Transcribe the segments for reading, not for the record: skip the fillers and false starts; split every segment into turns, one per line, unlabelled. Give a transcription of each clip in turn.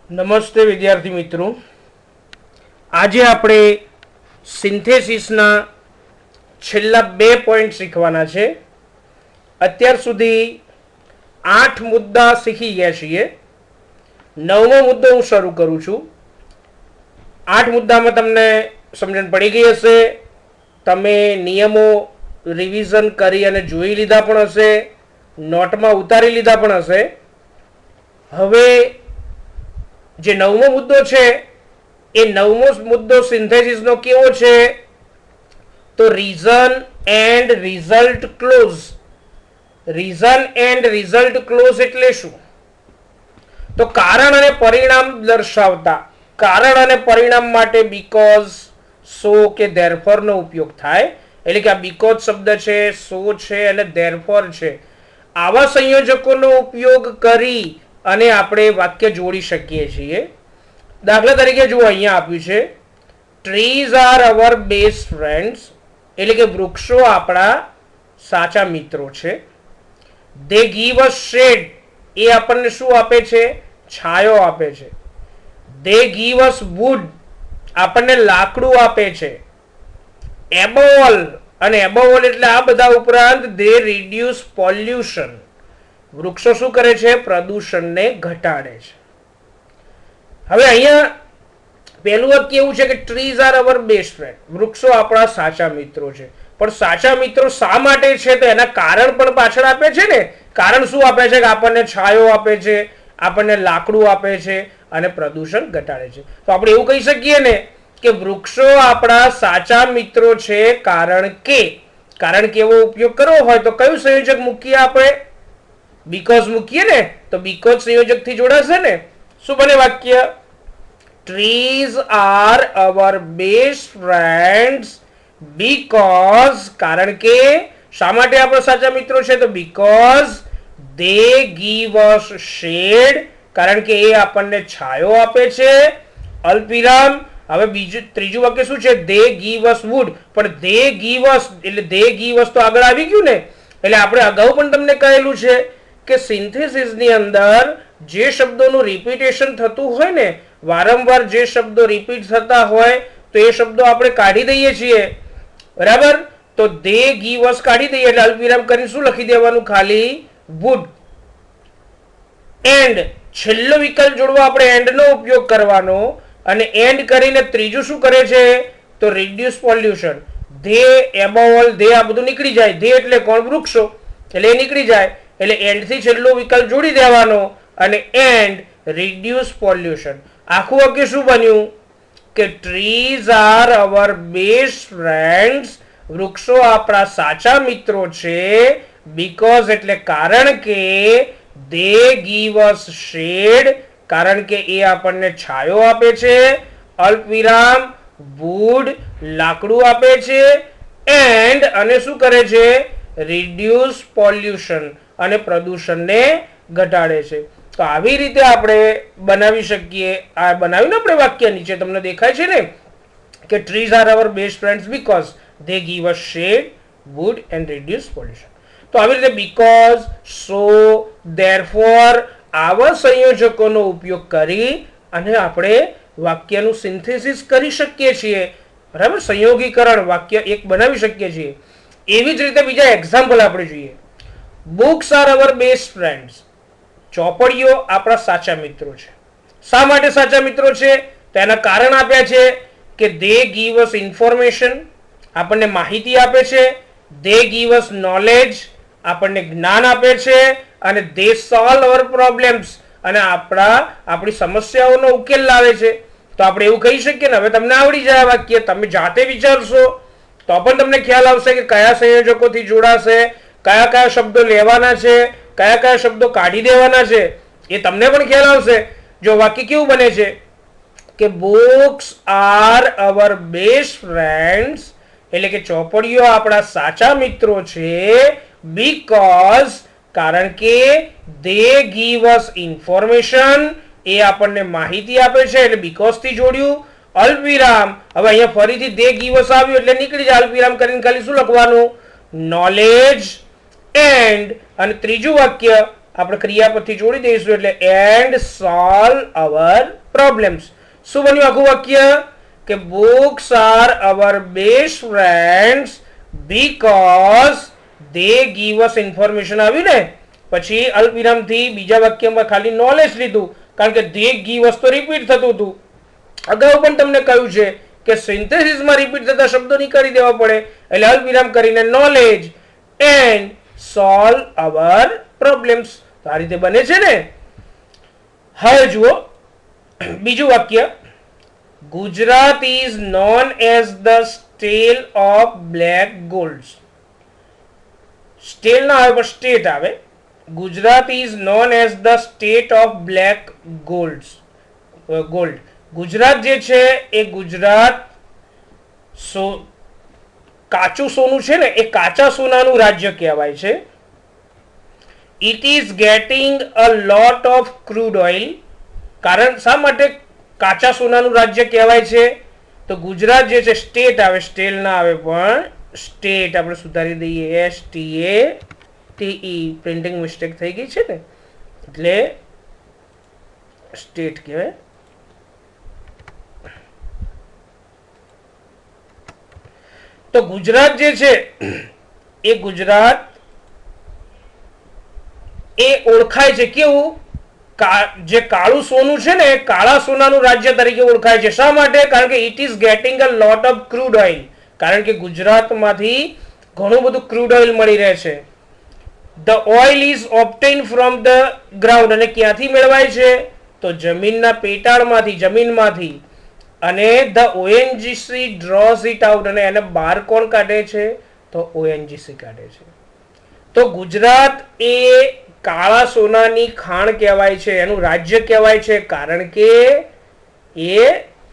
નમસ્તે વિદ્યાર્થી મિત્રો, આજે આપણે સિન્થેસિસના છેલ્લા 2 પોઈન્ટ શીખવાના છે. અત્યાર સુધી 8 મુદ્દા શીખી ગયા છીએ. 9મો મુદ્દો હું શરૂ કરું છું. 8 મુદ્દામાં તમને સમજણ પડી ગઈ હશે. તમે નિયમો રિવિઝન કરી અને જોઈ લીધા પણ હશે, નોટમાં ઉતારી લીધા પણ હશે. હવે જે 9મો મુદ્દો છે એ 9મો મુદ્દો સિન્થેસિસનો કેવો છે? તો reason and result clause. Reason and result clause એટલે શું? તો કારણ અને પરિણામ દર્શાવતા, કારણ અને પરિણામ માટે બીકોઝ, સો કે ધેરફોર નો ઉપયોગ થાય. એટલે કે આ બીકોઝ શબ્દ છે, સો છે અને ધેરફોર છે. આવા સંયોજકોનો ઉપયોગ કરી અને આપણે વાક્ય જોડી શકીએ છીએ. દાખલા તરીકે જુઓ, અહીંયા આપ્યું છે trees are our best friends, એટલે કે વૃક્ષો આપણા સાચા મિત્રો છે. દે ગીવ અસ શેડ, એ આપણને શું આપે છે? છાયો આપે છે. દે ગીવ અસ વુડ, આપણને લાકડું આપે છે. એબોવ ઓલ, અને એબોવ ઓલ એટલે આ બધા ઉપરાંત દે રિડ્યુસ પોલ્યુશન, વૃક્ષો શું કરે છે? પ્રદૂષણને ઘટાડે છે. હવે અહીંયા પહેલું વાક્ય એવું છે કે trees are our best friend, વૃક્ષો આપણા સાચા મિત્રો છે. પણ સાચા મિત્રો શા માટે છે? તો એના કારણ પણ પાછળ આપે છે ને. કારણ શું આપે છે? કે આપણને છાયો આપે છે, આપણને લાકડું આપે છે અને પ્રદૂષણ ઘટાડે છે. તો આપણે એવું કહી શકીએ ને કે વૃક્ષો આપણા સાચા મિત્રો છે કારણ કે એવો ઉપયોગ કરવો હોય તો કયું સંયોજક મૂકીએ આપણે? બીકોઝ મૂકીએ ને. તો બીકોઝ સંયોજક થી જોડાશે ને. શું બને વાક્ય? Trees are our best friends because, કારણ કે શા માટે આપણા સાચા મિત્રો છે? તો because they give us shade, કારણ કે એ આપણને છાયો આપે છે. અલ્પવિરામ. હવે ત્રીજું વાક્ય શું છે? દે ગીવ અસ વુડ. પણ દે ગીવ અસ એટલે દે ગીવ અસ તો આગળ આવી ગયું ને. એટલે આપણે અગાઉ પણ તમને કહેલું છે કે સિન્થેસિસની અંદર જે શબ્દોનું રિપીટેશન થતું હોય ને, વારંવાર જે શબ્દો રિપીટ થતા હોય તો એ શબ્દો આપણે કાઢી દઈએ છીએ. બરાબર? તો દે ગીવ અસ કાઢી દઈએ એટલે અલ્પવિરામ કરીને શું લખી દેવાનું? ખાલી વુડ. એન્ડ, છેલ્લો વિકલ્પ જોડવા આપણે એન્ડ નો ઉપયોગ કરવાનો. અને એન્ડ કરીને ત્રીજું શું કરે છે? તો reduce pollution. They, above all, they આ બધું નીકળી જાય. ધે એટલે કોણ? વૃક્ષો. એટલે એ નીકળી જાય. એટલે એન્ડ થી છેલ્લો વિકલ્પ જોડી દેવાનો અને એન્ડ રિડ્યુસ પોલ્યુશન. આખું વાક્ય શું બન્યું? કે trees are our best friends, વૃક્ષો આપણા સાચા મિત્રો છે. બીકોઝ એટલે કારણ કે, દે ગીવ અસ શેડ, કારણ કે એ આપણને છાયો આપે છે. અલ્પવિરામ, વુડ લાકડું આપે છે. એન્ડ, અને શું કરે છે? રિડ્યુસ પોલ્યુશન, અને પ્રદૂષણને ઘટાડે છે. તો આવી રીતે આપણે બનાવી શકીએ. આ બનાવ્યું ને આપણે વાક્ય. નીચે તમને દેખાય છે ને કે trees are our best friends because they give us shade, wood and reduce pollution. તો આવી રીતે બીકોઝ, સો, ધેરફોર આવા સંયોજકોનો ઉપયોગ કરી અને આપણે વાક્યનું સિન્થેસિસ કરી શકીએ છીએ. બરાબર? સંયોગીકરણ, વાક્ય એક બનાવી શકીએ છીએ. એવી જ રીતે બીજા એક્ઝામ્પલ આપણે જોઈએ. Books are our best friends, ચોપડીઓ આપણા સાચા મિત્રો છે. શા માટે સાચા મિત્રો છે? તો એના કારણ આપ્યા છે કે દે ગીવ અસ ઇન્ફોર્મેશન, આપણને માહિતી આપે છે. દે ગીવ અસ નોલેજ, આપણને જ્ઞાન આપે છે. અને દે સોલ્વ અવર પ્રોબ્લેમ્સ, અને આપણી સમસ્યાઓનો ઉકેલ લાવે છે. તો આપણે એવું કહી શકીએ ને. હવે તમને આવડી જાય વાક્ય. તમે જાતે વિચારશો તો પણ તમને ખ્યાલ આવશે કે કયા સંયોજકોથી જોડાશે, કયા કયા શબ્દો લેવાના છે, કયા કયા શબ્દો કાઢી દેવાના છે, એ તમને પણ ખ્યાલ આવશે. જો વાક્ય કેવું બને છે કે books are our best friends, એટલે કે ચોપડીઓ આપણા સાચા મિત્રો છે. બીકોઝ, કારણ કે દે ગીવ અસ ઇન્ફોર્મેશન, એ આપણને માહિતી આપે છે. એટલે બીકોઝ થી જોડ્યું. અલ્પવિરામ. હવે અહીંયા ફરીથી દે ગીવ અસ આવ્યું એટલે નીકળી જાય. અલ્પવિરામ કરીને ખાલી શું લખવાનું? નોલેજ. એન્ડ, અને ત્રીજું વાક્ય આપણે ક્રિયાપદથી જોડી દઈશું એટલે એન્ડ સોલ્વ અવર પ્રોબ્લેમ્સ. શું બન્યું આખું વાક્ય કે books are our best friends because they give us information. આવ્યું ને? પછી અલ્પવિરામથી બીજા વાક્યમાં ખાલી નોલેજ લીધું, કારણ કે દે ગીવ અસ તો રિપીટ થતું હતું. અગાઉ પણ તમને કહ્યું છે કે સિન્થેસિસમાં રિપીટ થતા શબ્દો નીકાળી દેવા પડે, એટલે અલ્પવિરામ કરીને knowledge and solve our problems. તો આ રીતે બને છે ને. હવે જુઓ બીજું વાક્ય. Gujarat is known as the stall of black gold. Stall ના આવે પણ સ્ટેટ આવે. Gujarat is known as the state of black gold. Gujarat જે છે એ ગુજરાત કાચું સોનું છે ને, એ કાચા સોનાનું રાજ્ય કહેવાય છે. It is getting a lot of crude oil. કારણ શા માટે કાચા સોનાનું રાજ્ય કહેવાય છે? તો ગુજરાત જે છે સ્ટેટ આવે, સ્ટેલ ના આવે પણ સ્ટેટ આપણે સુધારી દઈએ STATE. પ્રિન્ટિંગ મિસ્ટેક થઈ ગઈ છે ને, એટલે સ્ટેટ કહેવાય. તો ગુજરાત જે છે એ ગુજરાત એ ઓળખાય છે કેવું? જે કાળું સોનું છે ને, કાળા સોનાનું રાજ્ય તરીકે ઓળખાય છે. શા માટે? કારણ કે it is getting a lot of crude oil. કારણ કે ગુજરાતમાંથી ઘણું બધું ક્રૂડ ઓઇલ મળી રહે છે. The oil is obtain from the ground. અને ક્યાંથી મેળવાય છે? તો જમીનના પેટાળમાંથી, જમીનમાંથી. અને the ONGC draws it out. અને એને બહાર કોણ કાઢે છે? તો ONGC કાઢે છે. તો ગુજરાત એ કાળા સોનાની ખાણ કહેવાય છે, એનું રાજ્ય કહેવાય છે, કારણ કે એ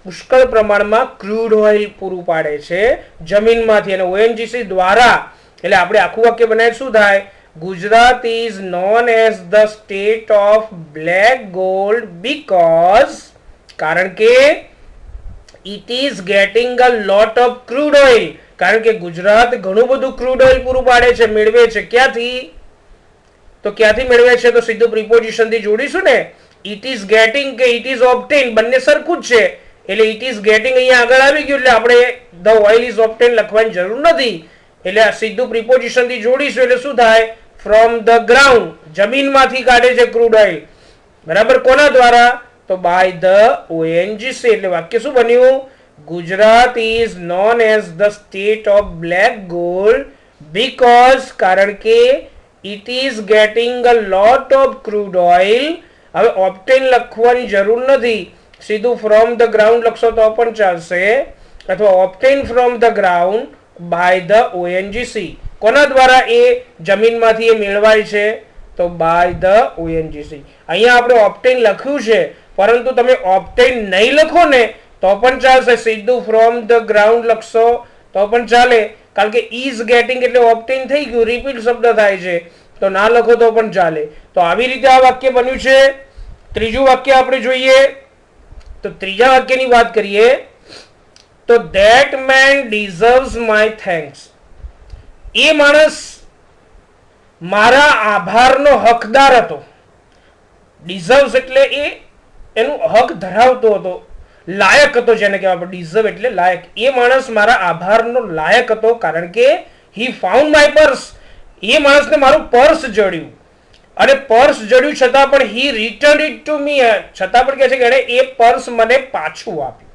પુષ્કળ પ્રમાણમાં ક્રૂડ ઓઇલ પૂરું પાડે છે જમીનમાંથી, અને ONGC દ્વારા. એટલે આપણે આખું વાક્ય બનાવીએ શું થાય? Gujarat is known as the state of black gold because, કારણ કે it is getting a lot of crude oil. કારણ કે ગુજરાત ઘણું બધું ક્રૂડ ઓઇલ પૂરું પાડે છે, મેળવે છે. ક્યાંથી? તો ક્યાંથી મેળવે છે? તો સીધું પ્રિપોઝિશન થી જોડીશું ને. ઇટ ઇઝ ગેટિંગ કે ઇટ ઇઝ ઓબ્ટેન બંને સરખું જ છે, એટલે ઇટ ઇઝ ગેટિંગ અહીંયા આગળ આવી ગયું, એટલે આપણે ધ ઓઇલ ઇઝ ઓબ્ટેન લખવાની જરૂર નથી. એટલે સીધું પ્રિપોઝિશન થી જોડીશું એટલે શું થાય? ફ્રોમ ધ ગ્રાઉન્ડ, જમીનમાંથી કાઢે છે ક્રૂડ ઓઇલ. બરાબર. કોના દ્વારા? તો બાય ધ ONGC. એટલે વાક્ય શું બન્યું? Gujarat is known as the state of black gold because, કારણ કે it is getting a lot of crude oil. હવે ઓબ્ટેન લખવાની જરૂર નથી, સીધું ફ્રોમ ધ ગ્રાઉન્ડ લખશો તો પણ ચાલશે, અથવા obtain from the ground by the ONGC. કોના દ્વારા? એ જમીનમાંથી એ મેળવાય છે, તો બાય ધ ONGC. અહીંયા આપણે ઓબ્ટેન લખ્યું છે, પરંતુ તમે ઓબ્ટેન નહીં લખો ને તો પણ ચાલશે, સીધું ફ્રોમ ધ ગ્રાઉન્ડ લખશો તો પણ ચાલે, કારણ કે ઇઝ ગેટિંગ એટલે ઓબ્ટેન થઈ ગયું, રિપીટ શબ્દ થાય છે, તો ના લખો તો પણ ચાલે. તો આવી રીતે આ વાક્ય બન્યું છે. ત્રીજું વાક્ય આપણે જોઈએ તો ત્રીજા વાક્યની વાત કરીએ તો that man deserves my thanks. એ માણસ મારા આભારનો હકદાર હતો. ડિઝર્વ્સ એટલે એ એનું હક ધરાવતો હતો, લાયક હતો, જેને કહેવાય આપણે ડિઝર્વ એટલે લાયક. એ માણસ મારા આભારનો લાયક હતો, કારણ કે હી ફાઉન્ડ માય પર્સ. એ માણસને મારું પર્સ જડ્યું, અને પર્સ જડ્યું છતાં પણ he return it to me. છતાં પણ કહે છે કે એણે એ પર્સ મને પાછું આપ્યું.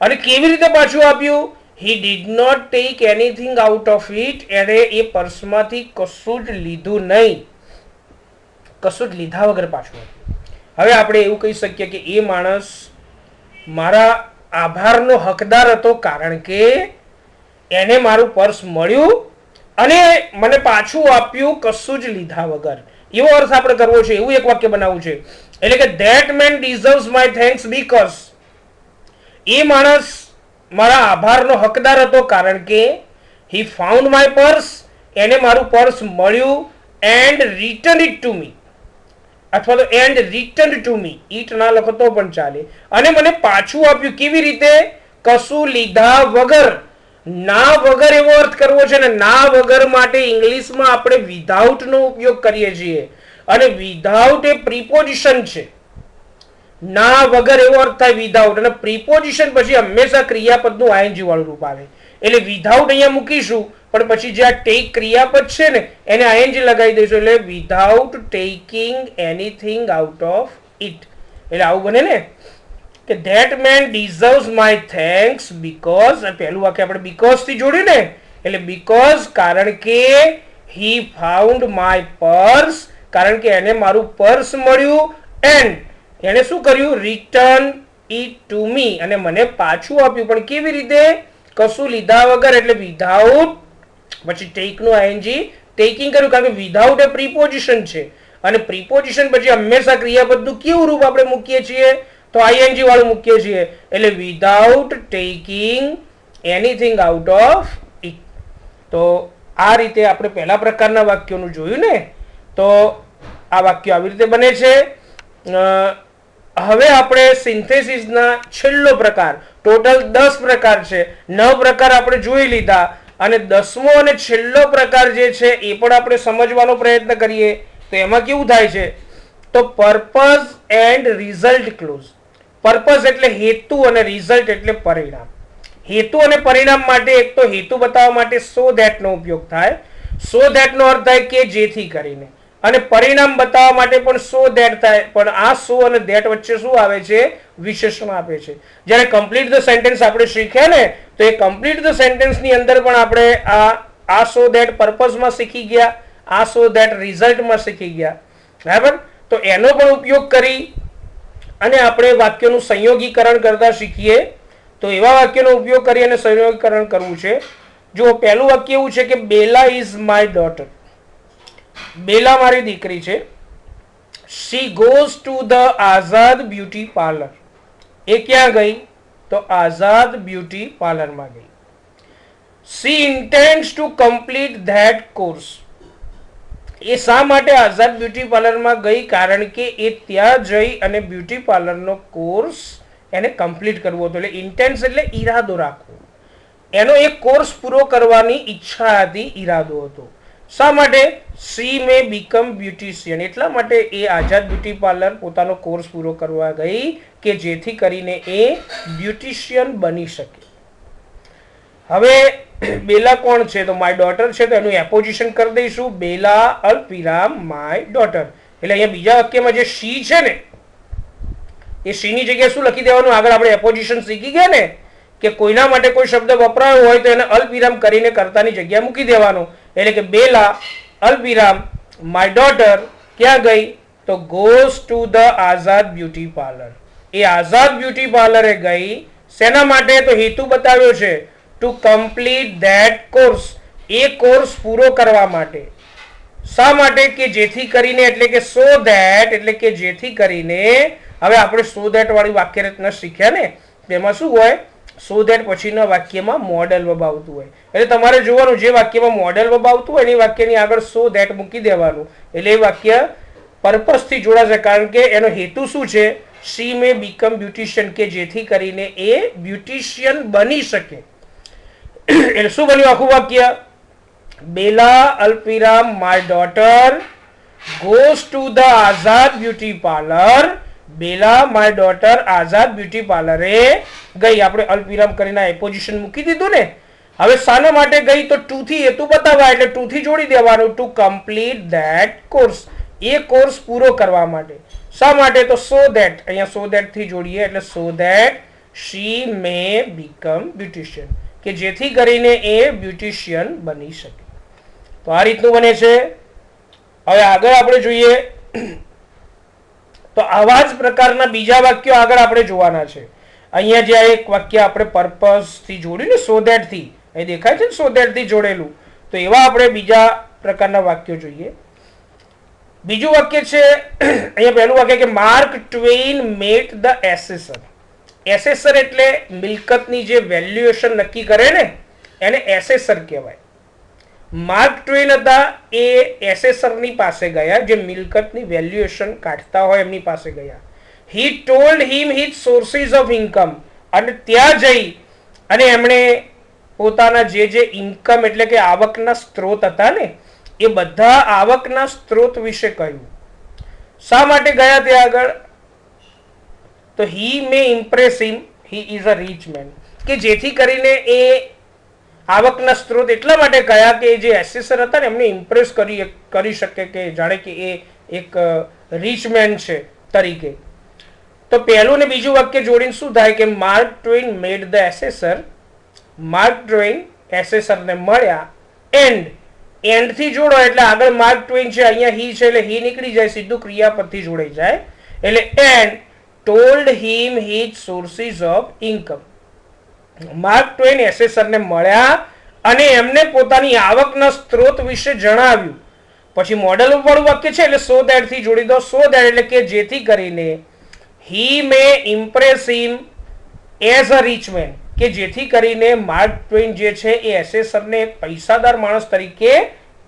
અને કેવી રીતે પાછું આપ્યું? He did not take anything out of it. એણે એ પર્સમાંથી કશું જ લીધું નહીં, કશું જ લીધા વગર પાછું આપ્યું. હવે આપણે એવું કહી શકીએ કે એ માણસ મારા આભારનો હકદાર હતો, કારણ કે એને મારું પર્સ મળ્યું અને મને પાછું આપ્યું કશું જ લીધા વગર. એવો અર્થ આપણે કરવો છે, એવું એક વાક્ય બનાવવું છે. એટલે કે that man deserves my thanks because, એ માણસ મારા આભારનો હકદાર હતો, કારણ કે હી ફાઉન્ડ માય પર્સ, એને મારું પર્સ મળ્યું, and return it to me, અથવા તો and return to me, it ના લખો તો પણ ચાલે, અને મને પાછું આપ્યું. કેવી રીતે? કશું લીધા વગર. ના વગર એવો અર્થ કરવો છે ને. ના વગર માટે ઇંગ્લિશમાં આપણે વિધાઉટ નો ઉપયોગ કરીએ છીએ, અને વિધાઉટ એ પ્રીપોઝિશન છે, ના વગર એવો અર્થ થાય વિધાઉટ, અને પ્રીપોઝિશન પછી હંમેશા ક્રિયાપદનું આઈએનજી વાળું રૂપ આવે. એટલે વિધાઉટ અહીંયા મૂકીશું, પણ પછી જે આ ટેક ક્રિયાપદ છે ને એને આઈએનજી લગાવી દઈશું, એટલે without taking anything out of it. એટલે આવું બને ને કે that man deserves my thanks because, પહેલું વાક્ય આપણે બીકોઝ થી જોડ્યું ને, એટલે બીકોઝ કારણ કે, હી ફાઉન્ડ માય પર્સ કારણ કે એને મારું પર્સ મળ્યું, એન્ડ એને શું કર્યું, રિટર્ન ઇટ ટુ મી અને મને પાછું આપ્યું. પણ કેવી રીતે, કશું લીધા વગર, એટલે વિધાઉટ પછી ટેક નું આઈએનજી ટેકિંગ કર્યું, કારણ કે વિધાઉટ એ પ્રીપોઝિશન છે અને પ્રીપોઝિશન પછી હંમેશા ક્રિયાપદનું કેવું રૂપ આપણે મૂકીએ છીએ, તો આઈએનજી વાળું મૂકીએ છીએ. એટલે without taking anything out of it. તો આ રીતે આપણે પહેલા પ્રકારના વાક્યોનું જોયું ને, તો આ વાક્યો આવી રીતે બને છે. હવે આપણે સિન્થેસિસના છેલ્લો પ્રકાર, ટોટલ 10 પ્રકાર છે, 9 પ્રકાર આપણે જોઈ લીધા, અને 10મો અને છેલ્લો પ્રકાર જે છે એ પણ આપણે સમજવાનો પ્રયત્ન કરીએ. તો એમાં કેવું થાય છે, તો purpose and result clause. Purpose એટલે હેતુ અને રિઝલ્ટ એટલે પરિણામ. હેતુ અને પરિણામ માટે એક તો હેતુ બતાવવા માટે સો ધેટ નો ઉપયોગ થાય. સો ધેટ નો અર્થ થાય કે જેથી કરીને, અને પરિણામ બતાવવા માટે પણ સો ધેટ થાય, પણ આ સો અને ધેટ વચ્ચે શું આવે છે, વિશેષણ આપે છે. જ્યારે કમ્પ્લીટ ધ સેન્ટેન્સ આપણે શીખ્યા ને, તો એ કમ્પ્લીટ ધ સેન્ટેન્સ ની અંદર પણ આપણે આ સો ધેટ પર્પઝમાં શીખી ગયા, આ સો ધેટ રિઝલ્ટમાં શીખી ગયા, બરાબર. તો એનો પણ ઉપયોગ કરી અને આપણે વાક્યોનું સંયોગીકરણ કરતા શીખીએ. તો એવા વાક્યનો ઉપયોગ કરી અને સંયોગીકરણ કરવું છે. જો પહેલું વાક્ય એવું છે કે Bella is my daughter. Bella મારી દીકરી છે. She goes to the Azad beauty parlour. એ ક્યાં ગઈ, તો આઝાદ બ્યુટી પાર્લરમાં ગઈ. She intends to complete that course. એ શા માટે આઝાદ બ્યુટી પાર્લરમાં ગઈ, કારણ કે એ ત્યાં જઈ અને બ્યુટી પાર્લરનો કોર્સ એને કમ્પ્લીટ કરવો હતો. એટલે ઇન્ટેન્સ એટલે ઈરાદો રાખવો, એનો એક કોર્સ પૂરો કરવાની ઈચ્છા હતી, ઈરાદો હતો. શા માટે, શી મે બીકમ બ્યુટિશિયન. એટલા માટે એ આઝાદ બ્યુટી પાર્લર પોતાનો કોર્સ પૂરો કરવા ગઈ કે જેથી કરીને એ બ્યુટિશિયન બની શકે. હવે બેલા કોણ છે, તો માય ડોટર છે, તો એનું એપોઝિશન કરી દઈશું, બેલા અલ્પવિરામ માય ડોટર. એટલે અહીંયા બીજા વાક્યમાં જે શી છે ને, એ શી ની જગ્યાએ શું લખી દેવાનું, આગળ આપણે એપોઝિશન શીખી ગયા ને કે કોઈના માટે કોઈ શબ્દ વપરાયો હોય તો એને અલ્પવિરામ કરીને કર્તાની જગ્યાએ મૂકી દેવાનું. એટલે કે બેલા અલ્પવિરામ માય ડોટર ક્યાં ગઈ, તો goes to the Azad beauty parlour. એ આઝાદ બ્યુટી પાર્લરે ગઈ શેના માટે, તો હેતુ બતાવ્યો છે, ટુ કમ્પ્લીટ ધેટ કોર્સ. એ કોર્સ પૂરો કરવા માટે. શા માટે, કે જેથી કરીને, એટલે કે સો ધેટ, એટલે કે જેથી કરીને. હવે આપણે સો ધેટ વાળી વાક્ય રચના શીખ્યા ને, તેમાં શું હોય, સો ધેટ પછીના વાક્યમાં મોડેલ વર્બ આવતું હોય. એટલે તમારે જોવાનું, જે વાક્યમાં મોડેલ વર્બ આવતું હોય એ વાક્યની આગળ સો ધેટ મૂકી દેવાનું. એટલે એ વાક્ય પર્પસ થી જોડાશે, કારણ કે એનો હેતુ શું છે, શી મે બીકમ બ્યુટિશિયન, કે જેથી કરીને એ બ્યુટિશિયન બની શકે. એટલે શું બન્યું આખું વાક્ય, બેલા અલ્પવિરામ my daughter goes to the Azad beauty parlour. Bela my daughter Azad beauty પાર્લરે ગઈ. આપણે અલ્પવિરામ કરીને એપોઝિશન મૂકી દીધું ને. હવે શાના માટે ગઈ, તો ટુ થી હેતુ બતાવવા, એટલે ટુ થી જોડી દેવાનું, ટુ કમ્પ્લીટ ધેટ કોર્સ. એ કોર્સ પૂરો કરવા માટે. શા માટે, તો સો ધેટ, અહીંયા સો ધેટ થી જોડીએ, એટલે so that she may become beautician, કે જેથી કરીને એ બ્યુટિશિયન બની શકે. તો આ રીતનું બને છે. હવે આગળ આપણે જોઈએ, તો આવા જ પ્રકારના બીજા વાક્યો આગળ આપણે જોવાના છે. અહીંયા જે એક વાક્ય આપણે પર્પસ થી જોડ્યું ને, સો ધેટ થી, અહીં દેખાય છે ને સો ધેટ થી જોડેલું, તો એવા આપણે બીજા પ્રકારના વાક્યો જોઈએ. બીજું વાક્ય છે, અહીંયા પહેલું વાક્ય કે માર્ક ટ્વેઇન મેટ ધ એસેસર. એસેસર એટલે મિલકતની જે વેલ્યુએશન નક્કી કરે ને, એને એસેસર કહેવાય. માર્ક ટ્વેઇન હતા, એ એસેસરની પાસે ગયા, જે મિલકતની વેલ્યુએશન કાઢતા હોય એમની પાસે ગયા. હી told him his sources of income. અને ત્યાં જઈ અને એમણે પોતાના જે ઇન્કમ એટલે કે આવકના સ્ત્રોત હતા ને, એ બધા આવકના સ્ત્રોત વિશે કહ્યું. શા માટે ગયા ત્યાં આગળ? તો he may impress him, he is a rich man, કે જેથી કરીને એ આવકના સ્ત્રોત એટલા માટે કયા કે જે એસેસર હતા ને એમને ઇમ્પ્રેસ કરી શકે કે જાણે કે એ એક રીચ મેન છે તરીકે. તો પહેલું ને બીજું વાક્ય જોડીને શું થાય કે mark ટ્વેન made the એસેસર, mark Twain એસેસરને મળ્યા, એન્ડ થી જોડો એટલે આગળ માર્ક ટ્વેન છે, અહીંયા હી છે એટલે હી નીકળી જાય, સીધું ક્રિયાપદથી જોડાઈ જાય, એટલે and told him his sources of income. Mark Twain એસેસરને મળ્યા અને એમને પોતાની આવકના સ્ત્રોત વિશે જણાવ્યું. પછી મોડેલ વાળું વાક્ય છે એટલે સો ધેટ થી જોડી દો. સો ધેટ એટલે કે જેથી કરીને he may impress him as a rich man, કે જેથી કરીને માર્ક ટ્વેન જે છે એ એસેસરને એક પૈસાદાર માણસ તરીકે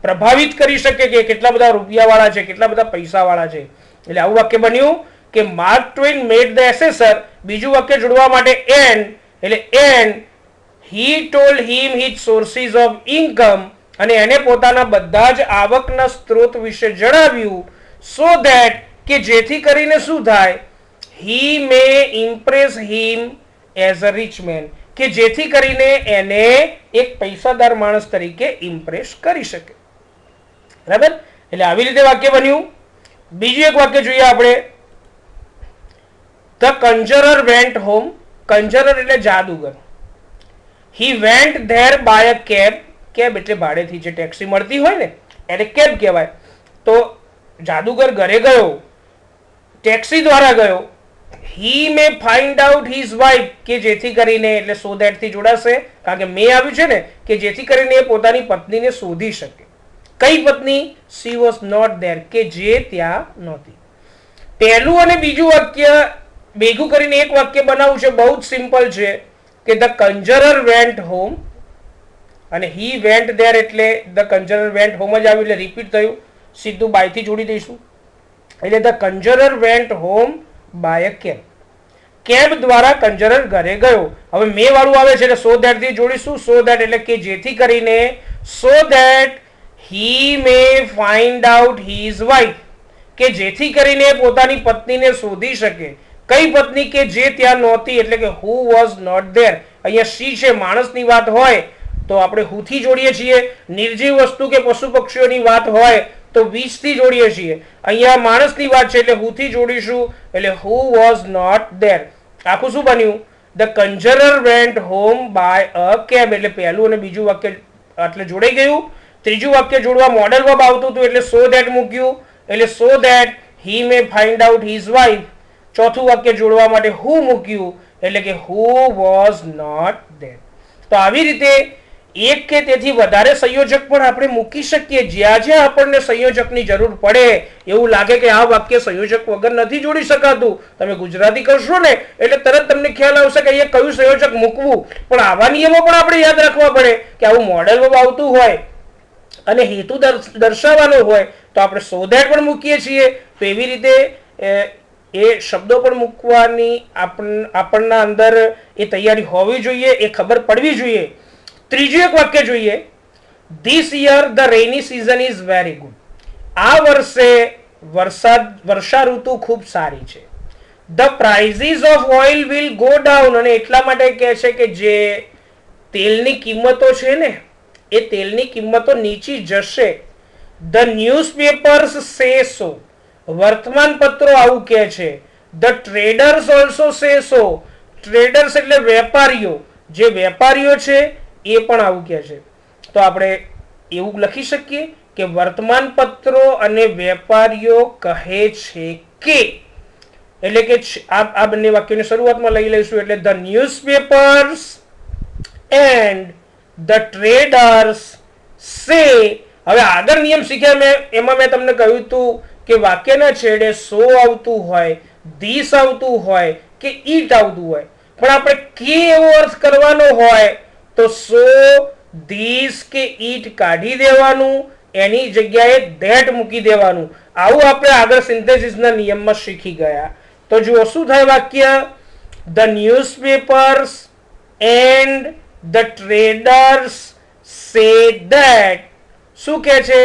પ્રભાવિત કરી શકે કે કેટલા બધા રૂપિયાવાળા છે, કેટલા બધા પૈસાવાળા છે. એટલે આવું વાક્ય બન્યું કે માર્ક ટ્વેન મેડ ધ એસેસર. બીજું વાક્ય જોડવા માટે એન્ડ, એટલે and he told him his sources of income, અને એને પોતાના બધા જ આવકના સ્ત્રોત વિશે જણાવ્યું. સો ધેટ કે જેથી કરીને શું થાય, he may impress him as a rich man, કે જેથી કરીને એને એક પૈસાદાર માણસ તરીકે ઇમ્પ્રેસ કરી શકે. બરાબર? એટલે આવી રીતે વાક્ય બન્યું. બીજું એક વાક્ય જોઈએ આપણે. The conjurer went home. Conjurer એટલે જાદુગર. He went there by a cab. Cab એટલે ભાડેથી જે ટેક્સી મળતી હોય ને એને કેબ કહેવાય. તો જાદુગર ઘરે ગયો, ટેક્સી દ્વારા ગયો. હી મે ફાઇન્ડ આઉટ હિઝ વાઇફ, કે જેથી કરીને, એટલે સો ધેટ થી જોડાશે કારણ કે મે આવ્યું છે ને, કે જેથી કરીને એ પોતાની પત્નીને શોધી શકે. કઈ પત્ની? શી વોઝ નોટ ધેર, કે જે ત્યાં નહોતી. પહેલું અને બીજું વાક્ય ભેગું કરીને એક વાક્ય બનાવવું છે, બહુ જ સિમ્પલ છે કે ધ કન્જરર વેન્ટ હોમ, અને હી વેન્ટ ધેર એટલે ધ કન્જરર વેન્ટ હોમ જ આવ્યું એટલે રિપીટ થયું, સીધું બાય થી જોડી દઈશું. એટલે the conjurer went home by a cab. Cab દ્વારા કન્જરર ઘરે ગયો. હવે મે વાળું આવે છે એટલે સો ધેટ થી જોડીશું. સો ધેટ એટલે કે જેથી કરીને, so that he May find out his wife, કે જેથી કરીને પોતાની પત્નીને શોધી શકે. કઈ પત્ની? કે જે ત્યાં નહોતી, એટલે કે હુ વોઝ નોટ ધેર. અહીંયા શી છે, માણસની વાત હોય તો આપણે હુ થી જોડીએ છીએ. નિર્જીવ વસ્તુ કે પશુ પક્ષીઓની વાત હોય તો વીસ થી જોડીએ છીએ. અહીંયા માણસની વાત છે એટલે હુ થી જોડીશું, એટલે હુ વોઝ નોટ ધેર. આખું શું બન્યું? The conjurer went home by a cab. એટલે પહેલું અને બીજું વાક્ય એટલે જોડાઈ ગયું. ત્રીજું વાક્ય જોડવા મોડેલ વર્બ આવતું હતું એટલે સો ધેટ મૂક્યું, એટલે so that he May find out his wife. ચોથું વાક્ય જોડવા માટે હુ મૂક્યું એટલે કે હુ વોઝ નોટ ધેર. તો આવી રીતે એક કે તેથી વધારે સંયોજક પણ આપણે મૂકી શકીએ. જ્યાં જ્યાં આપણને સંયોજકની જરૂર પડે, એવું લાગે કે આ વાક્ય સંયોજક વગર નથી જોડી શકાતું, તમે ગુજરાતી કરશો ને એટલે તરત તમને ખ્યાલ આવશે કે અહીંયા કયું સંયોજક મૂકવું. પણ આવા નિયમો પણ આપણે યાદ રાખવા પડે કે આવું મોડેલ આવતું હોય અને હેતુ દર્શાવવાનો હોય તો આપણે સો ધેટ પણ મૂકીએ છીએ. તો એવી રીતે એ શબ્દો પણ મૂકવાની આપણના અંદર એ તૈયારી હોવી જોઈએ, એ ખબર પડવી જોઈએ. ત્રીજું એક વાક્ય જોઈએ. This year the rainy season is very good. આ વર્ષે વર્ષા ઋતુ ખૂબ સારી છે. The prices of oil will go down, અને એટલા માટે કહે છે કે જે તેલની કિંમતો છે ને એ તેલની કિંમતો નીચી જશે. ધ ન્યૂઝપેપર્સ સે સો. વર્તમાન પત્રો આવું કહે છે. ધ ટ્રેડર્સ ઓલ્સો સે સો. ટ્રેડર્સ એટલે વેપારીઓ, જે વેપારીઓ છે એ પણ આવું કહે છે. તો આપણે એવું લખી શકીએ કે વર્તમાન પત્રો અને વેપારીઓ કહે છે કે, એટલે કે આ બંને વાક્યોની શરૂઆતમાં લઈ લઈશું. એટલે the newspapers and the traders સે. હવે આગળ નિયમ શીખ્યા એમાં મેં તમને કહ્યું હતું કે વાક્યના છેડે સો આવતું હોય, ધીસ આવતું હોય કે ઈટ આવતું હોય, પણ આપણે કે એવો અર્થ કરવાનો હોય તો સો, ધીસ કે ઈટ કાઢી દેવાનું, એની જગ્યાએ ધેટ મૂકી દેવાનું. આવું આપણે આગળ સિન્થેસિસના નિયમમાં શીખી ગયા. તો જુઓ શું થાય વાક્ય. The newspapers and the traders say that. શું કહે છે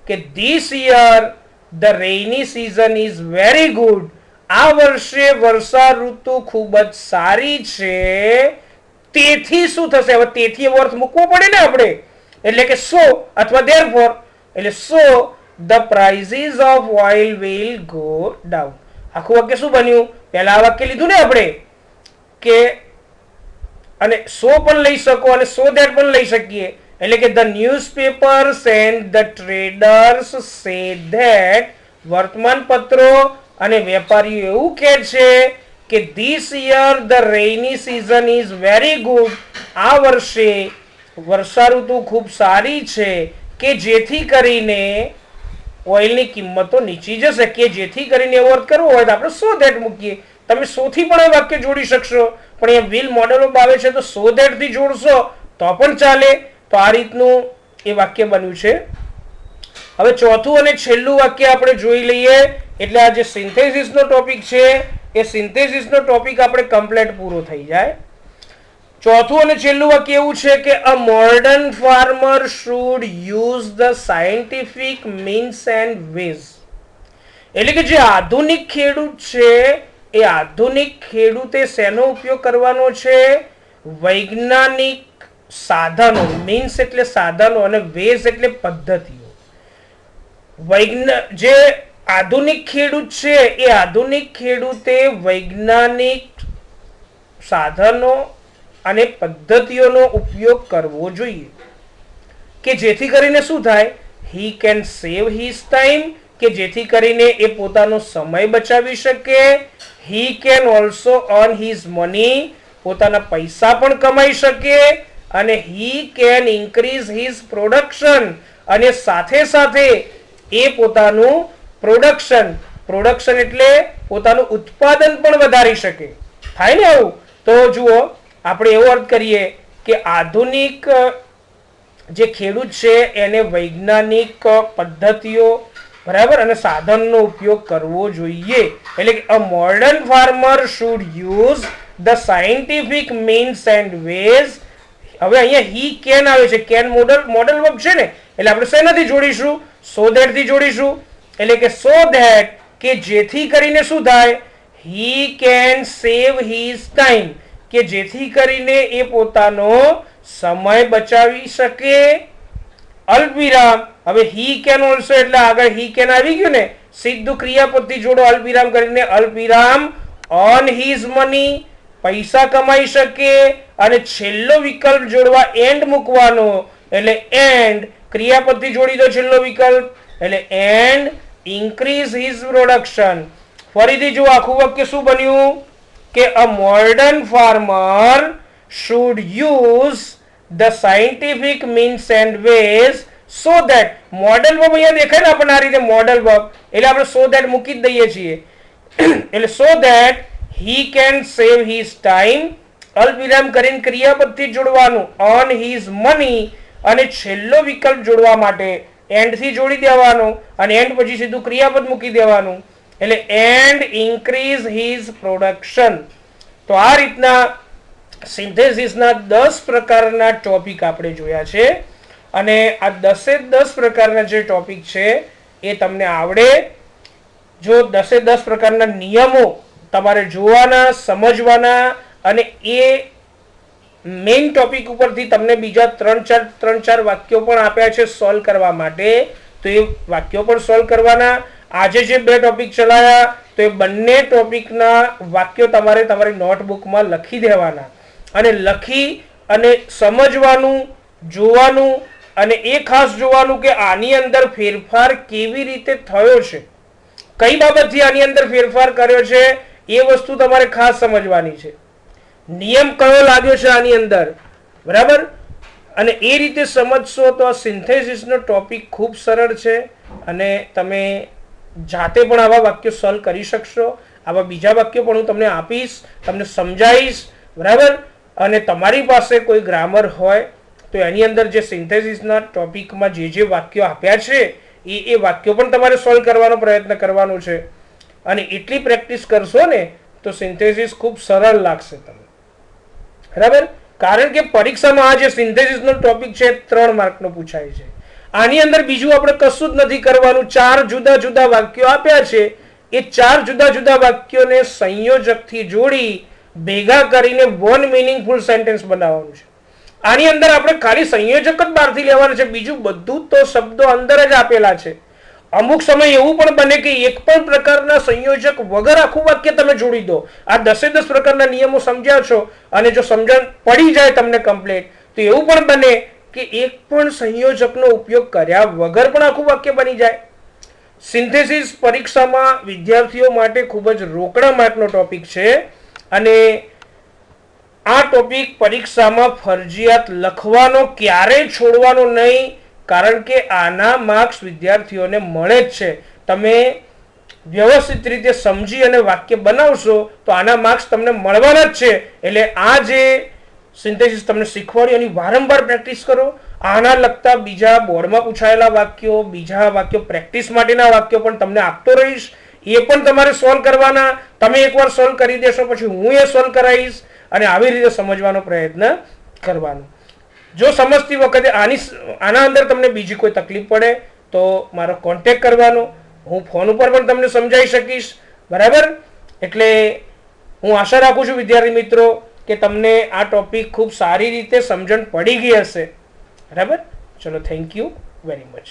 કે this year the rainy season is very good. આ વર્ષે વર્ષા ઋતુ ખૂબ જ સારી છે. તેથી શું થશે? હવે તેથી એવો અર્થ મૂકવો પડે ને આપણે, એટલે કે સો અથવા therefore, એટલે so the prices of oil will go down. આખું વાક્ય શું બન્યું? પહેલા આ વાક્ય લીધું ને આપણે કે, અને સો પણ લઈ શકો અને સો ધેટ પણ લઈ શકીએ, એટલે કે the newspapers and the traders say that, વર્તમાન પત્રો અને વેપારીઓ એવું કહે છે કે this year the rainy season is very good. આ વર્ષે વર્ષા ઋતુ ખૂબ સારી છે, કે જેથી કરીને ઓઇલની કિંમતો નીચી જશે. કે જેથી કરીને એવો અર્થ કરવો હોય તો આપણે સો ધેટ મૂકીએ. તમે સો થી પણ વાક્ય જોડી શકશો, પણ અહીંયા વિલ મોડેલ ઓફ આવે છે તો સો ધેટ થી જોડશો તો પણ ચાલે. તો આ રીતનું એ વાક્ય બન્યું છે. હવે ચોથું અને છેલ્લું વાક્ય આપણે જોઈ લઈએ, એટલે આ જે સિન્થેસિસનો ટોપિક છે એ સિન્થેસિસનો ટોપિક આપણે કમ્પ્લીટ પૂરો થઈ જાય. ચોથું અને છેલ્લું વાક્ય એવું છે કે a modern farmer should use the scientific means and ways. એટલે કે જે આધુનિક ખેડૂત છે એ આધુનિક ખેડૂતે શેનો ઉપયોગ કરવાનો છે? વૈજ્ઞાનિક સાધનો. મીન્સ એટલે સાધનો અને વેઝ એટલે પદ્ધતિઓ. જે આધુનિક ખેડૂત છે એ આધુનિક ખેડૂતે વૈજ્ઞાનિક સાધનો અને પદ્ધતિઓનો ઉપયોગ કરવો જોઈએ, કે જેથી કરીને શું થાય? He can save his time, કે જેથી કરીને એ પોતાનો સમય બચાવી શકે. He can also earn his money, પોતાના પૈસા પણ કમાઈ શકે. અને he can increase his production, અને સાથે સાથે એ પોતાનું પ્રોડક્શન એટલે પોતાનું ઉત્પાદન પણ વધારી શકે. થાય ને આવું? તો જુઓ, આપણે એવો અર્થ કરીએ કે આધુનિક જે ખેડૂત છે એને વૈજ્ઞાનિક પદ્ધતિઓ બરાબર અને સાધનનો ઉપયોગ કરવો જોઈએ. એટલે કે a modern farmer should use the scientific means and ways. હવે અહીંયા હી કેન આવે છે, કેન મોડલ વર્બ છે ને, એટલે આપણે શેનાથી જોડીશું? સો ધેટ થી જોડીશું. એટલે કે સો ધેટ, કે જેથી કરીને શું થાય? He can save his time, કે જેથી કરીને એ પોતાનો સમય બચાવી શકે. અલ્પવિરામ. હવે હી કેન ઓલ્સો એટલે આગળ હી કેન આવી ગયું ને, સીધું ક્રિયાપદથી જોડો અલ્પવિરામ કરીને. અલ્પવિરામ અર્ન હિઝ મની, પૈસા કમાઈ શકે. અને છેલ્લો વિકલ્પ જોડવા એન્ડ મૂકવાનો, એટલે એન્ડ ક્રિયાપદથી જોડી દો છેલ્લો વિકલ્પ, એટલે એન્ડ ઇન્ક્રીઝ હિઝ પ્રોડક્શન. ફરીથી જો આખું વાક્ય શું બન્યું કે a modern farmer should use the scientific means and ways so that. Modal verb અહીંયા દેખાય ને આપણને આ રીતે મોડલ વર્બ, એટલે આપણે સો ધેટ મૂકી જ દઈએ છીએ. એટલે so that he can save his time, અલ્પવિરામ કરીને ક્રિયાપદથી જોડવાનું, અર્ન હિઝ મની, અને છેલ્લો વિકલ્પ જોડવા માટે એન્ડ થી જોડી દેવાનો, અને એન્ડ પછી સીધું ક્રિયાપદ મૂકી દેવાનું, એટલે એન્ડ ઇન્ક્રીઝ હિઝ પ્રોડક્શન. તો આ રીતના સિન્થેસિસના 10 પ્રકારના ટોપિક આપણે જોયા છે, અને આ 10 પ્રકારના જે ટોપિક છે એ તમને આવડે. જો 10 પ્રકારના નિયમો તમારે જોવાના, સમજવાના, અને એ મેઇન ટોપિક ઉપરથી તમને બીજા 3-4 વાક્યો પણ આપ્યા છે સોલ્વ કરવા માટે, તો એ વાક્યો પણ સોલ્વ કરવાના. આજે જે 2 ટોપિક ચલાયા તો એ બંને ટોપિકના વાક્યો તમારે તમારી નોટબુકમાં લખી દેવાના, અને લખી અને સમજવાનું, જોવાનું, અને એ ખાસ જોવાનું કે આની અંદર ફેરફાર કેવી રીતે થયો છે, કઈ બાબતથી આની અંદર ફેરફાર કર્યો છે, એ વસ્તુ તમારે ખાસ સમજવાની છે. નિયમ કયો લાગ્યો છે આની અંદર, બરાબર? અને એ રીતે સમજશો તો આ સિન્થેસિસનો ટોપિક ખૂબ સરળ છે, અને તમે જાતે પણ આવા વાક્યો સોલ્વ કરી શકશો. આવા બીજા વાક્યો પણ હું તમને આપીશ, તમને સમજાવીશ, બરાબર? અને તમારી પાસે કોઈ ગ્રામર હોય તો એની અંદર જે સિન્થેસિસના ટોપિકમાં જે વાક્યો આપ્યા છે એ વાક્યો પણ તમારે સોલ્વ કરવાનો પ્રયત્ન કરવાનો છે. અને એટલી પ્રેક્ટિસ કરશો ને તો સિન્થેસિસ ખૂબ સરળ લાગશે તમને, બરાબર? કારણ કે પરીક્ષામાં આ જે સિન્થેસિસનો ટોપિક છે 3 માર્કનો પૂછાય છે. આની અંદર બીજું આપણે કશું જ નથી કરવાનું. 4 જુદા જુદા વાક્યો આપ્યા છે. એ 4 જુદા જુદા વાક્યોને સંયોજકથી જોડી ભેગા કરીને વન મીનિંગફુલ સેન્ટેન્સ બનાવવાનું છે. આની અંદર આપણે ખાલી સંયોજક જ બહારથી લેવાના છે, બીજું બધું તો શબ્દો અંદર જ આપેલા છે. અમુક સમય એવું પણ બને કે એક પણ પ્રકારના સંયોજક વગર આખું વાક્ય તમે જોડી દો. આ 10 પ્રકારના નિયમો સમજ્યા છો અને જો સમજણ પડી જાય તમને કમ્પ્લીટ, તો એવું પણ બને કે એક પણ સંયોજકનો ઉપયોગ કર્યા વગર પણ આખું વાક્ય બની જાય. સિન્થેસિસ પરીક્ષામાં વિદ્યાર્થીઓ માટે ખૂબ જ રોકડા માર્કનો ટોપિક છે અને આ ટોપિક પરીક્ષામાં ફરજિયાત લખવાનો, ક્યારેય છોડવાનો નહીં, કારણ કે આના માર્ક્સ વિદ્યાર્થીઓને મળે જ છે. તમે વ્યવસ્થિત રીતે સમજી અને વાક્ય બનાવશો તો આના માર્ક્સ તમને મળવાના જ છે. એટલે આ જે સિન્થેસિસ તમને શીખવાડી એની વારંવાર પ્રેક્ટિસ કરો. આના લગતા બીજા બોર્ડમાં પૂછાયેલા વાક્યો, બીજા વાક્યો, પ્રેક્ટિસ માટેના વાક્યો પણ તમને આપતો રહીશ. એ પણ તમારે સોલ્વ કરવાના. તમે એકવાર સોલ્વ કરી દેશો પછી હું એ સોલ્વ કરાવીશ અને આવી રીતે સમજવાનો પ્રયત્ન કરવાનો. જો સમજતી વખતે આના અંદર તમને બીજી કોઈ તકલીફ પડે તો મારો કોન્ટેક્ટ કરવાનો. હું ફોન ઉપર પણ તમને સમજાવી શકીશ. બરાબર? એટલે હું આશા રાખું છું વિદ્યાર્થી મિત્રો કે તમને આ ટોપિક ખૂબ સારી રીતે સમજણ પડી ગઈ હશે. બરાબર? ચલો, થેન્ક યુ વેરી મચ.